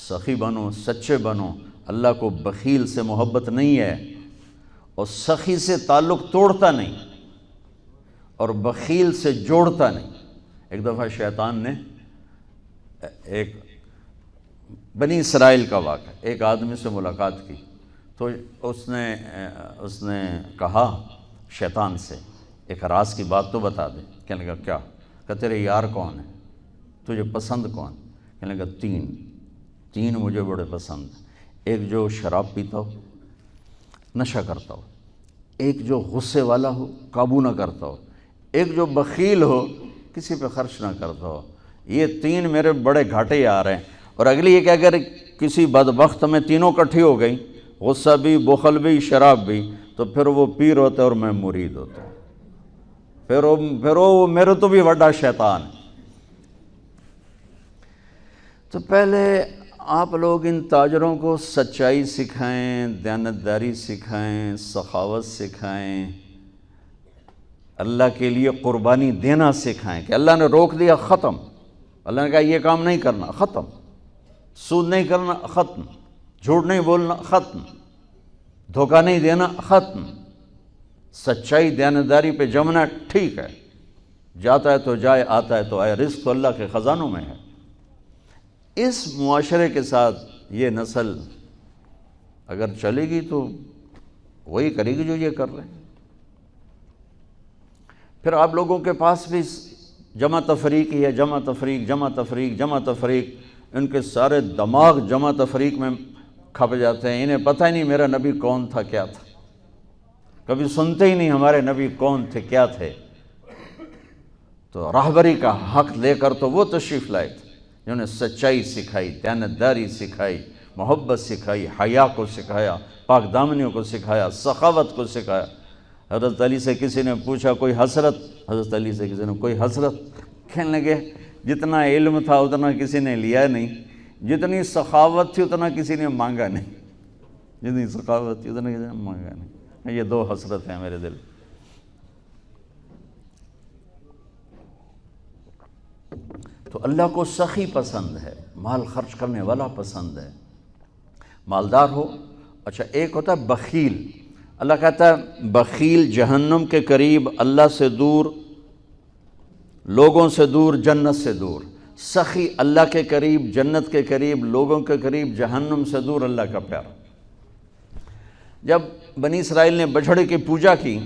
سخی بنو، سچے بنو۔ اللہ کو بخیل سے محبت نہیں ہے، اور سخی سے تعلق توڑتا نہیں اور بخیل سے جوڑتا نہیں۔ ایک دفعہ شیطان نے ایک بنی اسرائیل کا واقعہ، ایک آدمی سے ملاقات کی، تو اس نے کہا شیطان سے، ایک راز کی بات تو بتا دے۔ کہنے لگا کیا؟ کہ تیرے یار کون ہیں، تجھے پسند کون؟ کہنے لگا تین مجھے بڑے پسند ہیں۔ ایک جو شراب پیتا ہو، نشہ کرتا ہو، ایک جو غصے والا ہو، قابو نہ کرتا ہو، ایک جو بخیل ہو، کسی پہ خرچ نہ کرتا ہو۔ یہ تین میرے بڑے گھاٹے یار ہیں۔ اور اگلی یہ کہ اگر کسی بدبخت میں تینوں کٹھی ہو گئی، غصہ بھی، بخل بھی، شراب بھی، تو پھر وہ پیر ہوتا ہے اور میں مرید ہوتا ہوں، پھر وہ میرے تو بھی بڑا شیطان ہے۔ تو پہلے آپ لوگ ان تاجروں کو سچائی سکھائیں، دیانتداری سکھائیں، سخاوت سکھائیں، اللہ کے لیے قربانی دینا سکھائیں کہ اللہ نے روک دیا، ختم۔ اللہ نے کہا یہ کام نہیں کرنا، ختم۔ سود نہیں کرنا، ختم۔ جھوٹ نہیں بولنا، ختم۔ دھوکہ نہیں دینا، ختم۔ سچائی دیانتداری پہ جمنا ٹھیک ہے، جاتا ہے تو جائے، آتا ہے تو آئے، رزق تو اللہ کے خزانوں میں ہے۔ اس معاشرے کے ساتھ یہ نسل اگر چلے گی تو وہی کرے گی جو یہ کر رہے ہیں۔ پھر آپ لوگوں کے پاس بھی جمع تفریق ہی ہے، جمع تفریق، جمع تفریق، جمع تفریق۔ ان کے سارے دماغ جمع تفریق میں کھپ جاتے ہیں، انہیں پتہ ہی نہیں میرا نبی کون تھا، کیا تھا، کبھی سنتے ہی نہیں ہمارے نبی کون تھے، کیا تھے۔ تو راہبری کا حق لے کر تو وہ تشریف لائے تھے جنہوں نے سچائی سکھائی، دیانتداری سکھائی، محبت سکھائی، حیا کو سکھایا، پاک دامنیوں کو سکھایا، سخاوت کو سکھایا۔ حضرت علی سے کسی نے پوچھا کوئی حسرت، حضرت علی سے کسی نے کوئی حسرت، کہنے لگے جتنا علم تھا اتنا کسی نے لیا نہیں، جتنی سخاوت تھی اتنا کسی نے مانگا نہیں، جتنی سخاوت تھی اتنا کسی نے مانگا نہیں۔ یہ دو حسرت ہیں میرے دل۔ تو اللہ کو سخی پسند ہے، مال خرچ کرنے والا پسند ہے، مالدار ہو۔ اچھا ایک ہوتا ہے بخیل، اللہ کہتا ہے بخیل جہنم کے قریب، اللہ سے دور، لوگوں سے دور، جنت سے دور۔ سخی اللہ کے قریب، جنت کے قریب، لوگوں کے قریب، جہنم سے دور، اللہ کا پیار۔ جب بنی اسرائیل نے بچھڑے کی پوجا کی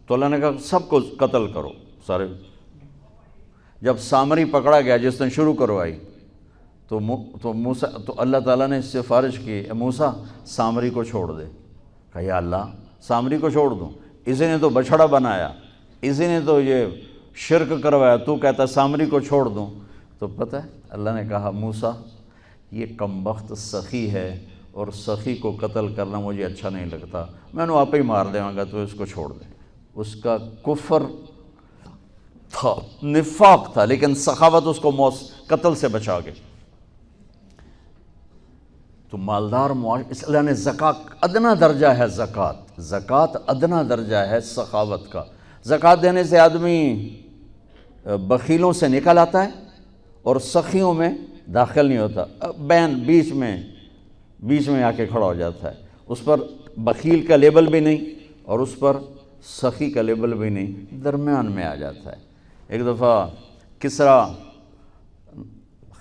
تو اللہ نے کہا سب کو قتل کرو، سارے۔ جب سامری پکڑا گیا جس نے شروع کروائی تو اللہ تعالیٰ نے اس سے سفارش کی، اے موسیٰ سامری کو چھوڑ دے۔ کہا یا اللہ سامری کو چھوڑ دوں؟ اسی نے تو بچھڑا بنایا، اسی نے تو یہ شرک کروایا، تو کہتا سامری کو چھوڑ دوں؟ تو پتہ ہے اللہ نے کہا موسیٰ یہ کمبخت سخی ہے اور سخی کو قتل کرنا مجھے اچھا نہیں لگتا، میں نے آپ ہی مار دے گا، تو اس کو چھوڑ دے۔ اس کا کفر تھا، نفاق تھا، لیکن سخاوت اس کو قتل سے بچا گئی۔ تو مالدار اس اللہ نے زکوٰۃ، ادنا درجہ ہے زکوٰۃ ادنا درجہ ہے سخاوت کا۔ زکوٰۃ دینے سے آدمی بخیلوں سے نکل آتا ہے اور سخیوں میں داخل نہیں ہوتا، بین بیچ میں آ کے کھڑا ہو جاتا ہے۔ اس پر بخیل کا لیبل بھی نہیں اور اس پر سخی کا لیبل بھی نہیں، درمیان میں آ جاتا ہے۔ ایک دفعہ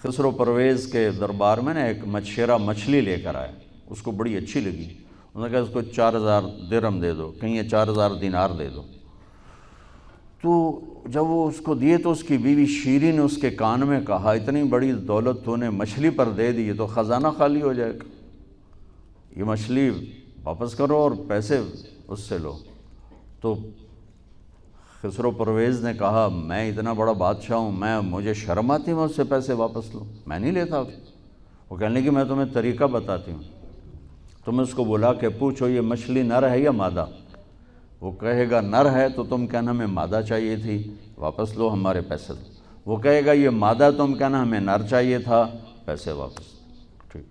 خسرو پرویز کے دربار میں ایک مچھیرا مچھلی لے کر آیا، اس کو بڑی اچھی لگی، انہوں نے کہا اس کو 4000 درہم دے دو، کہیں یہ 4000 دینار دے دو۔ تو جب وہ اس کو دیے تو اس کی بیوی شیری نے اس کے کان میں کہا اتنی بڑی دولت تو نے مچھلی پر دے دی، تو خزانہ خالی ہو جائے گا، یہ مچھلی واپس کرو اور پیسے اس سے لو۔ تو خسرو پرویز نے کہا میں اتنا بڑا بادشاہ ہوں، مجھے شرم آتی میں اس سے پیسے واپس لوں، میں نہیں لیتا۔ وہ کہنے لگی میں تمہیں طریقہ بتاتی ہوں، تم اس کو بلا کے پوچھو یہ مچھلی نر ہے یا مادہ، وہ کہے گا نر ہے تو تم کہنا ہمیں مادہ چاہیے تھی، واپس لو ہمارے پیسے دو۔ وہ کہے گا یہ مادہ، تم کہنا ہمیں نر چاہیے تھا، پیسے واپس۔ ٹھیک،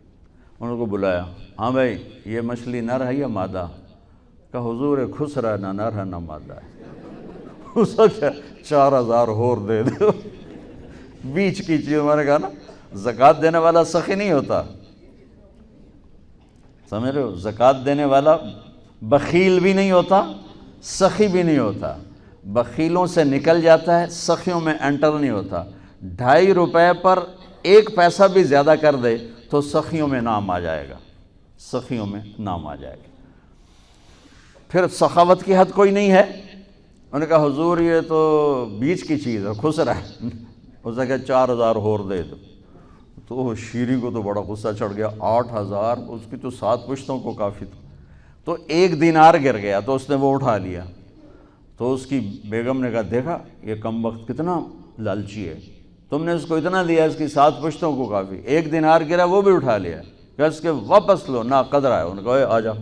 انہوں کو بلایا، ہاں بھائی یہ مچھلی نر ہے یا مادہ؟ کہ حضور خسرا نہ نر ہے نہ مادہ ہے۔ اس کو کیا 4000 اور دے دو، بیچ کی چیز، میں نے کہا نا زکوٰۃ دینے والا سخی نہیں ہوتا، سمجھ رہے ہو؟ زکوٰۃ دینے والا بخیل بھی نہیں ہوتا، سخی بھی نہیں ہوتا، بخیلوں سے نکل جاتا ہے، سخیوں میں انٹر نہیں ہوتا۔ 2.5 روپے پر 1 پیسہ بھی زیادہ کر دے تو سخیوں میں نام آ جائے گا، سخیوں میں نام آ جائے گا۔ پھر سخاوت کی حد کوئی نہیں ہے۔ انہوں نے کہا حضور یہ تو بیچ کی چیز ہے، خسرا ہے۔ اس نے کہا 4,000 اور دے دو۔ تو شیری کو تو بڑا غصہ چڑھ گیا، 8,000 اس کی تو 7 پشتوں کو کافی تھا۔ تو 1 دینار گر گیا تو اس نے وہ اٹھا لیا۔ تو اس کی بیگم نے کہا دیکھا یہ کم وقت کتنا لالچی ہے، تم نے اس کو اتنا دیا، اس کی 7 پشتوں کو کافی، 1 دینار گرا وہ بھی اٹھا لیا، کہ اس کے واپس لو، نا قدر ہے۔ انہوں نے کہا آ جا،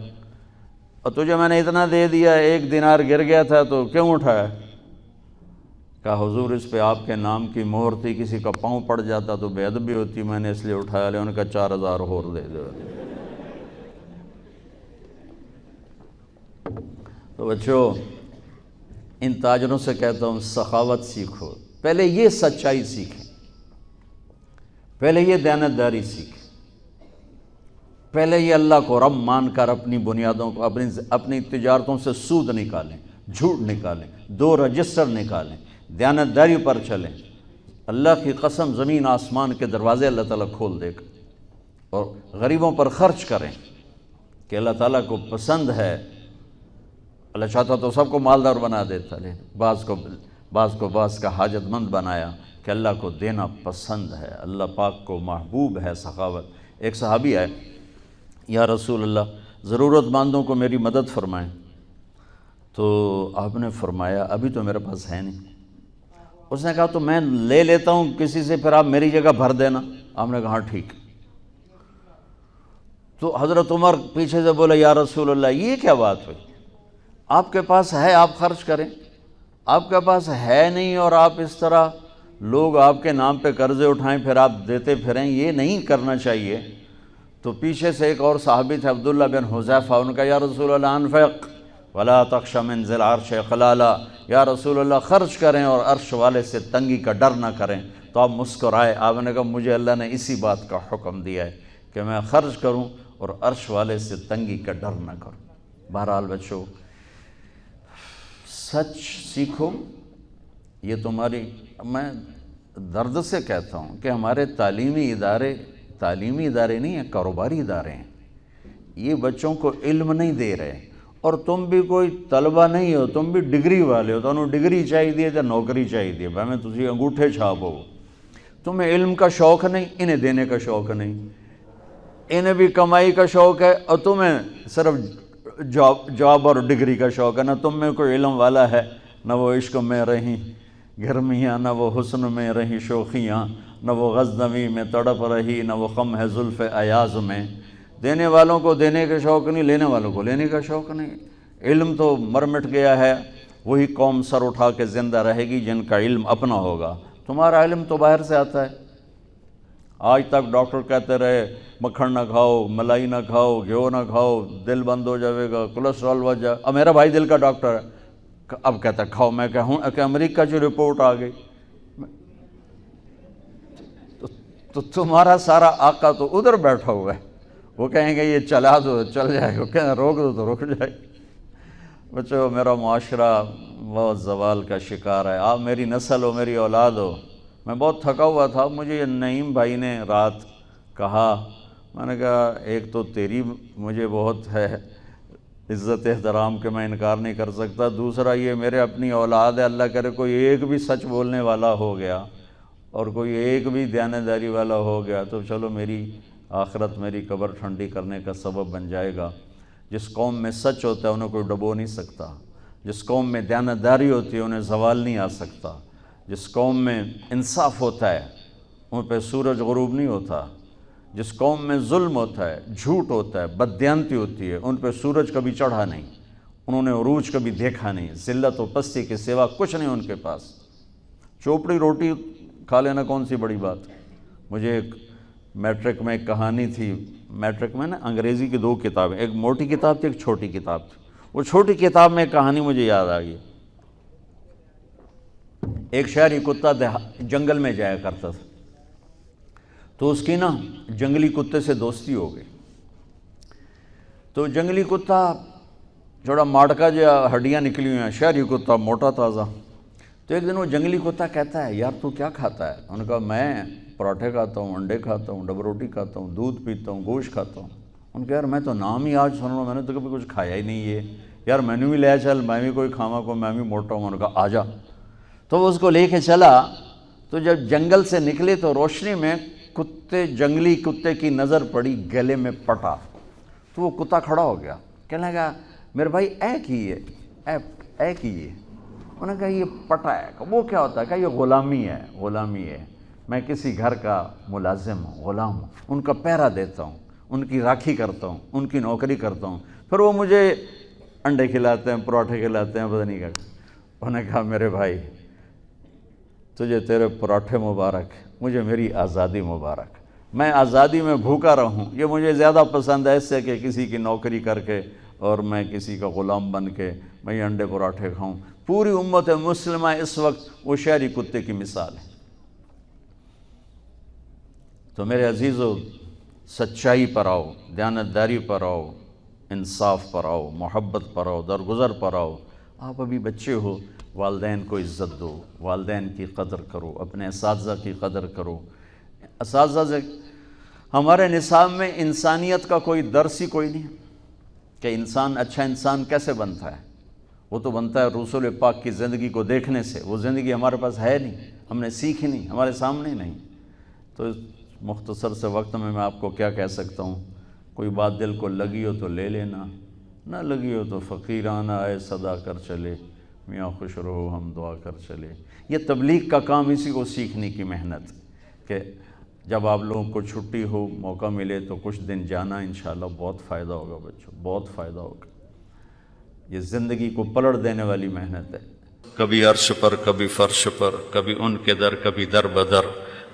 اور تجھے میں نے اتنا دے دیا، 1 دینار گر گیا تھا تو کیوں اٹھایا؟ کہا حضور اس پہ آپ کے نام کی مہر تھی، کسی کا پاؤں پڑ جاتا تو بے ادبی ہوتی، میں نے اس لیے اٹھایا لیا۔ انہوں نے کہا 4,000 اور دے دو۔ تو بچوں ان تاجروں سے کہتا ہوں سخاوت سیکھو، پہلے یہ سچائی سیکھیں، پہلے یہ دیانتداری سیکھیں، پہلے یہ اللہ کو رب مان کر اپنی بنیادوں کو، اپنی تجارتوں سے سود نکالیں، جھوٹ نکالیں، 2 رجسٹر نکالیں، دیانتداری پر چلیں۔ اللہ کی قسم زمین آسمان کے دروازے اللہ تعالیٰ کھول دے گا۔ اور غریبوں پر خرچ کریں کہ اللہ تعالیٰ کو پسند ہے۔ اللہ چاہتا تو سب کو مالدار بنا دیتا، لیکن بعض کا حاجت مند بنایا کہ اللہ کو دینا پسند ہے، اللہ پاک کو محبوب ہے سخاوت۔ ایک صحابی آئے، یا رسول اللہ ضرورت مندوں کو میری مدد فرمائیں۔ تو آپ نے فرمایا ابھی تو میرے پاس ہے نہیں۔ اس نے کہا تو میں لے لیتا ہوں کسی سے، پھر آپ میری جگہ بھر دینا۔ آپ نے کہا ہاں ٹھیک۔ تو حضرت عمر پیچھے سے بولے یا رسول اللہ یہ کیا بات ہوئی؟ آپ کے پاس ہے آپ خرچ کریں، آپ کے پاس ہے نہیں اور آپ اس طرح لوگ آپ کے نام پہ قرضے اٹھائیں پھر آپ دیتے پھریں، یہ نہیں کرنا چاہیے۔ تو پیچھے سے ایک اور صحابی تھے عبداللہ بن حذیفہ، ان کا یا رسول اللہ انفق ولا تخش من ذی العرش خلالا، یا رسول اللہ خرچ کریں اور عرش والے سے تنگی کا ڈر نہ کریں۔ تو آپ مسکرائے، آپ نے کہا مجھے اللہ نے اسی بات کا حکم دیا ہے کہ میں خرچ کروں اور عرش والے سے تنگی کا ڈر نہ کروں۔ بہرحال بچوں سچ سیکھو۔ یہ تمہاری، میں درد سے کہتا ہوں کہ ہمارے تعلیمی ادارے نہیں ہیں، کاروباری ادارے ہیں۔ یہ بچوں کو علم نہیں دے رہے، اور تم بھی کوئی طلبہ نہیں ہو، تم بھی ڈگری والے ہو، تو انہوں ڈگری چاہیے یا نوکری چاہیے، بھائی میں تجھے انگوٹھے چھاپ ہو۔ تمہیں علم کا شوق نہیں، انہیں دینے کا شوق نہیں، انہیں بھی کمائی کا شوق ہے اور تمہیں صرف جاب اور ڈگری کا شوق ہے۔ نہ تم میں کوئی علم والا ہے، نہ وہ عشق میں رہیں گرمیاں، نہ وہ حسن میں رہیں شوخیاں، نہ وہ غزنوی میں تڑپ رہی، نہ وہ خم ہے زلف ایاز میں۔ دینے والوں کو دینے کا شوق نہیں، لینے والوں کو لینے کا شوق نہیں۔ علم تو مر مٹ گیا ہے، وہی قوم سر اٹھا کے زندہ رہے گی جن کا علم اپنا ہوگا۔ تمہارا علم تو باہر سے آتا ہے۔ آج تک ڈاکٹر کہتے رہے مکھن نہ کھاؤ، ملائی نہ کھاؤ، گھیو نہ کھاؤ، دل بند ہو جائے گا، کولیسٹرول بڑھ جائے۔ اب میرا بھائی دل کا ڈاکٹر ہے، اب کہتا ہے کھاؤ۔ میں کہوں کہ امریکہ کی رپورٹ آ گئی، تو تمہارا سارا آقا تو ادھر بیٹھا ہوا ہے، وہ کہیں گے یہ چلا دو چل جائے گا، کہیں روک دو تو رک جائے گا۔ بچوں میرا معاشرہ بہت زوال کا شکار ہے۔ آپ میری نسل ہو، میری اولاد ہو۔ میں بہت تھکا ہوا تھا، مجھے یہ نعیم بھائی نے رات کہا، میں نے کہا ایک تو تیری مجھے بہت ہے عزت احترام کہ میں انکار نہیں کر سکتا، دوسرا یہ میرے اپنی اولاد ہے، اللہ کرے کوئی ایک بھی سچ بولنے والا ہو گیا اور کوئی ایک بھی دیانتداری والا ہو گیا تو چلو میری آخرت، میری قبر ٹھنڈی کرنے کا سبب بن جائے گا۔ جس قوم میں سچ ہوتا ہے انہیں کوئی ڈبو نہیں سکتا، جس قوم میں دیانتداری ہوتی ہے انہیں زوال نہیں آ سکتا، جس قوم میں انصاف ہوتا ہے ان پہ سورج غروب نہیں ہوتا، جس قوم میں ظلم ہوتا ہے، جھوٹ ہوتا ہے، بددیانتی ہوتی ہے، ان پہ سورج کبھی چڑھا نہیں، انہوں نے عروج کبھی دیکھا نہیں، ذلت و پستی کے سوا کچھ نہیں ان کے پاس۔ چوپڑی روٹی کھا لینا کون سی بڑی بات۔ مجھے ایک میٹرک میں ایک کہانی تھی، میٹرک میں نا انگریزی کی 2 کتابیں، ایک موٹی کتاب تھی ایک چھوٹی کتاب تھی۔ وہ چھوٹی کتاب میں ایک کہانی مجھے یاد آ گئی۔ ایک شہری کتا جنگل میں جایا کرتا تھا، تو اس کی نا جنگلی کتے سے دوستی ہو گئی. تو جنگلی کتا جوڑا ماڑکا جو ہڈیاں نکلی ہوئی ہیں، شہری کتا موٹا تازہ. تو ایک دن وہ جنگلی کتا کہتا ہے یار تو کیا کھاتا ہے؟ انہوں نے کہا میں پراٹھے کھاتا ہوں، انڈے کھاتا ہوں، ڈبل روٹی کھاتا ہوں، دودھ پیتا ہوں، گوشت کھاتا ہوں. ان کہ یار میں تو نام ہی آج سن رہا ہوں، میں نے تو کبھی کچھ کھایا ہی نہیں ہے یار، میں نے بھی لے چل، میں بھی کوئی کھاوا کو، میں بھی موٹا ہوں. انہوں نے کہا آ جا. تو وہ اس کو لے کے چلا. تو جب جنگل سے نکلے تو روشنی میں جنگلی کتے کی نظر پڑی گلے میں پٹا. تو وہ کتا کھڑا ہو گیا، کہنے لگا میرے بھائی اے کیے. انہوں نے کہا یہ پٹا ہے. وہ کیا ہوتا ہے؟ کہ یہ غلامی ہے. میں کسی گھر کا ملازم ہوں، غلام ہوں، ان کا پہرا دیتا ہوں، ان کی راکھی کرتا ہوں، ان کی نوکری کرتا ہوں، پھر وہ مجھے انڈے کھلاتے ہیں، پراٹھے کھلاتے ہیں، پتہ نہیں کیا. انہوں نے کہا میرے بھائی تجھے تیرے پراٹھے مبارک، مجھے میری آزادی مبارک. میں آزادی میں بھوکا رہوں یہ مجھے زیادہ پسند ہے اس سے کہ کسی کی نوکری کر کے اور میں کسی کا غلام بن کے میں یہ انڈے پراٹھے کھاؤں. پوری امت مسلمہ اس وقت وہ شہری کتے کی مثال ہے. تو میرے عزیزو، سچائی پر آؤ، دیانتداری پر آؤ، انصاف پر آؤ، محبت پر آؤ، درگزر پر آؤ. آپ ابھی بچے ہو، والدین کو عزت دو، والدین کی قدر کرو، اپنے اساتذہ کی قدر کرو. اساتذہ سے ہمارے نصاب میں انسانیت کا کوئی درس ہی کوئی نہیں کہ انسان اچھا انسان کیسے بنتا ہے. وہ تو بنتا ہے رسول پاک کی زندگی کو دیکھنے سے. وہ زندگی ہمارے پاس ہے نہیں، ہم نے سیکھی نہیں، ہمارے سامنے نہیں. تو مختصر سے وقت میں آپ کو کیا کہہ سکتا ہوں. کوئی بات دل کو لگی ہو تو لے لینا، نہ لگی ہو تو فقیرانہ آئے صدا کر چلے، میاں خوش رہو ہم دعا کر چلے. یہ تبلیغ کا کام اسی کو سیکھنے کی محنت کہ جب آپ لوگوں کو چھٹی ہو، موقع ملے تو کچھ دن جانا، انشاءاللہ بہت فائدہ ہوگا بچوں، بہت فائدہ ہوگا. یہ زندگی کو پلٹ دینے والی محنت ہے. کبھی عرش پر، کبھی فرش پر، کبھی ان کے در، کبھی در بدر.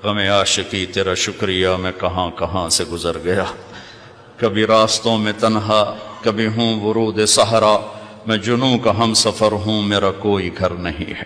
غم عاشقی تیرا شکریہ میں کہاں کہاں سے گزر گیا. کبھی راستوں میں تنہا، کبھی ہوں ورود صحرا. میں جنوں کا ہم سفر ہوں، میرا کوئی گھر نہیں ہے.